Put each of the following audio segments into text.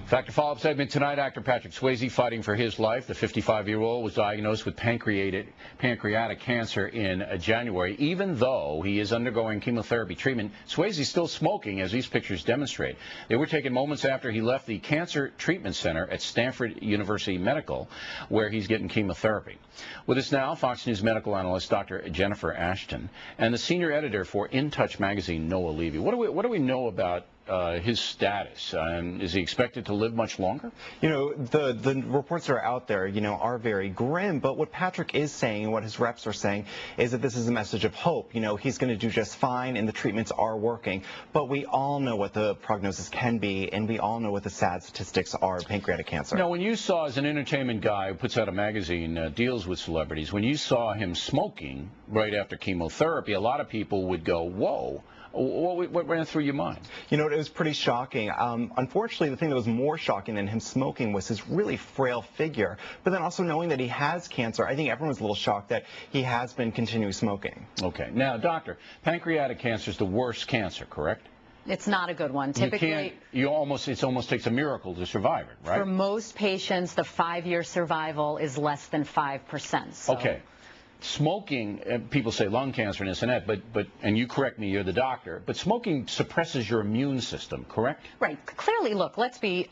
Factor follow-up segment tonight. Actor Patrick Swayze fighting for his life. The 55-year-old was diagnosed with pancreatic cancer in January. Even though he is undergoing chemotherapy treatment, Swayze is still smoking, as these pictures demonstrate. They were taken moments after he left the Cancer Treatment Center at Stanford University Medical, where he's getting chemotherapy. With us now, Fox News medical analyst Dr. Jennifer Ashton and the senior editor for In Touch magazine, Noah Levy. What do we know about his status? Is he expected to live much longer? You know, the reports that are out there, are very grim, but what Patrick is saying and what his reps are saying is that this is a message of hope. He's going to do just fine and the treatments are working, but we all know what the prognosis can be, and we all know what the sad statistics are of pancreatic cancer. Now, when you saw, as an entertainment guy who puts out a magazine, deals with celebrities, when you saw him smoking right after chemotherapy, a lot of people would go, whoa. What ran through your mind? It was pretty shocking. Unfortunately, the thing that was more shocking than him smoking was his really frail figure. But then also knowing that he has cancer, I think everyone's a little shocked that he has been continuing smoking. Okay. Now, doctor, pancreatic cancer is the worst cancer, correct? It's not a good one. Typically, it almost takes a miracle to survive it, right? For most patients, the 5-year survival is less than 5%. So. Okay. Smoking, people say lung cancer and this and that, but and you correct me, you're the doctor, but smoking suppresses your immune system, correct? Right. Clearly, look, let's be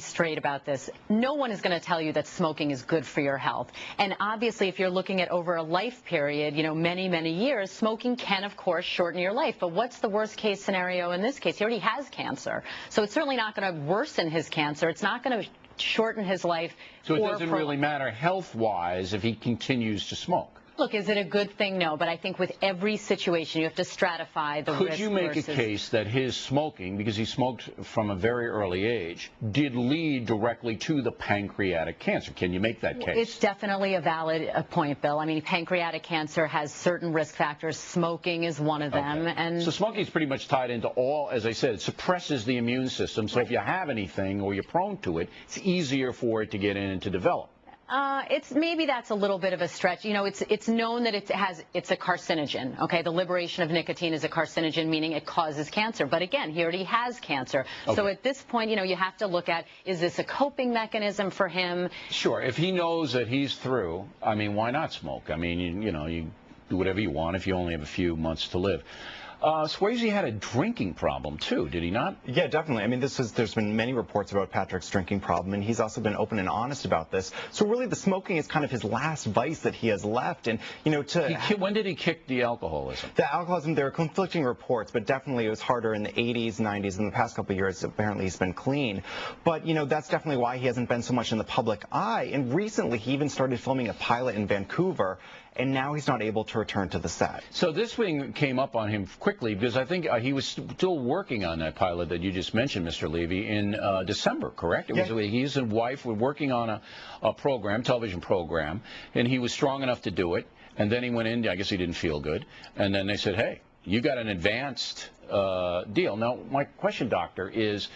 straight about this. No one is going to tell you that smoking is good for your health. And obviously, if you're looking at over a life period, many, many years, smoking can, of course, shorten your life. But what's the worst case scenario in this case? He already has cancer. So it's certainly not going to worsen his cancer. It's not going to shorten his life. So it doesn't really matter health-wise if he continues to smoke. Look, is it a good thing? No, but I think with every situation, you have to stratify the risk. Could you make a case that his smoking, because he smoked from a very early age, did lead directly to the pancreatic cancer? Can you make that case? It's definitely a valid point, Bill. I mean, pancreatic cancer has certain risk factors. Smoking is one of them. Okay. And so smoking is pretty much tied into all, as I said, it suppresses the immune system. So if you have anything or you're prone to it, it's easier for it to get in and to develop. Maybe that's a little bit of a stretch. It's known that it's a carcinogen. Okay, the liberation of nicotine is a carcinogen, meaning it causes cancer. But again, he already has cancer. Okay. So at this point, you have to look at, is this a coping mechanism for him? Sure. If he knows that he's through, I mean, why not smoke? I mean, you do whatever you want if you only have a few months to live. Swayze had a drinking problem, too, did he not? Yeah, definitely. I mean, there's been many reports about Patrick's drinking problem, and he's also been open and honest about this. So really, the smoking is kind of his last vice that he has left. And, when did he kick the alcoholism? The alcoholism, there are conflicting reports, but definitely it was harder in the 80s, 90s. In the past couple of years, apparently he's been clean. But, that's definitely why he hasn't been so much in the public eye. And recently, he even started filming a pilot in Vancouver, and now he's not able to return to the set. So this thing came up on him quickly, because I think he was still working on that pilot that you just mentioned, Mr. Levy, in December, correct? It was, he and his wife were working on a program, television program, and he was strong enough to do it. And then he went in, I guess he didn't feel good, and then they said, hey, you got an advanced deal. Now, my question, doctor, is,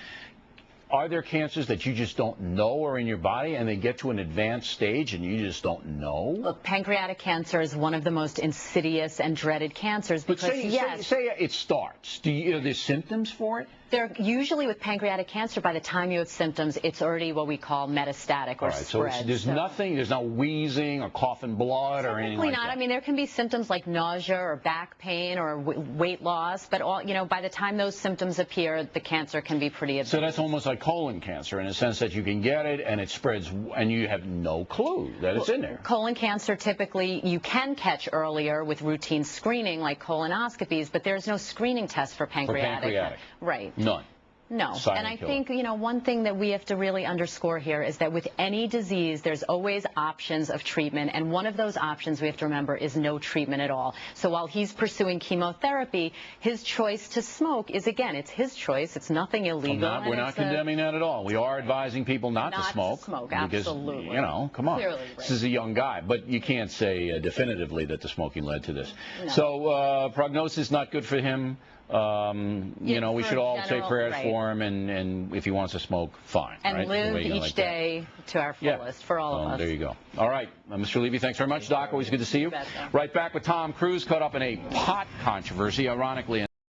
are there cancers that you just don't know are in your body and they get to an advanced stage and you just don't know? Look, pancreatic cancer is one of the most insidious and dreaded cancers because, say it starts. Are there symptoms for it? They're usually with pancreatic cancer, by the time you have symptoms, it's already what we call metastatic or spread. So there's nothing, there's no wheezing or coughing blood or anything like that? Not. I mean, there can be symptoms like nausea or back pain or weight loss, but by the time those symptoms appear, the cancer can be pretty advanced. So that's almost like colon cancer in a sense that you can get it and it spreads and you have no clue that it's in there. Colon cancer, typically, you can catch earlier with routine screening like colonoscopies, but there's no screening test for pancreatic. Right. None. No. And I think, one thing that we have to really underscore here is that with any disease, there's always options of treatment. And one of those options we have to remember is no treatment at all. So while he's pursuing chemotherapy, his choice to smoke is, again, it's his choice. It's nothing illegal. We're not condemning that at all. We are advising people not to smoke. Absolutely. Because, come on. Clearly, this is a young guy. But you can't say definitively that the smoking led to this. No. So prognosis not good for him. We should all say prayers for him, and if he wants to smoke, fine. And live each day to our fullest for all of us. There you go. All right. Mr. Levy, thanks very much. Doc, always good to see you. Right back with Tom Cruise, caught up in a pot controversy, ironically.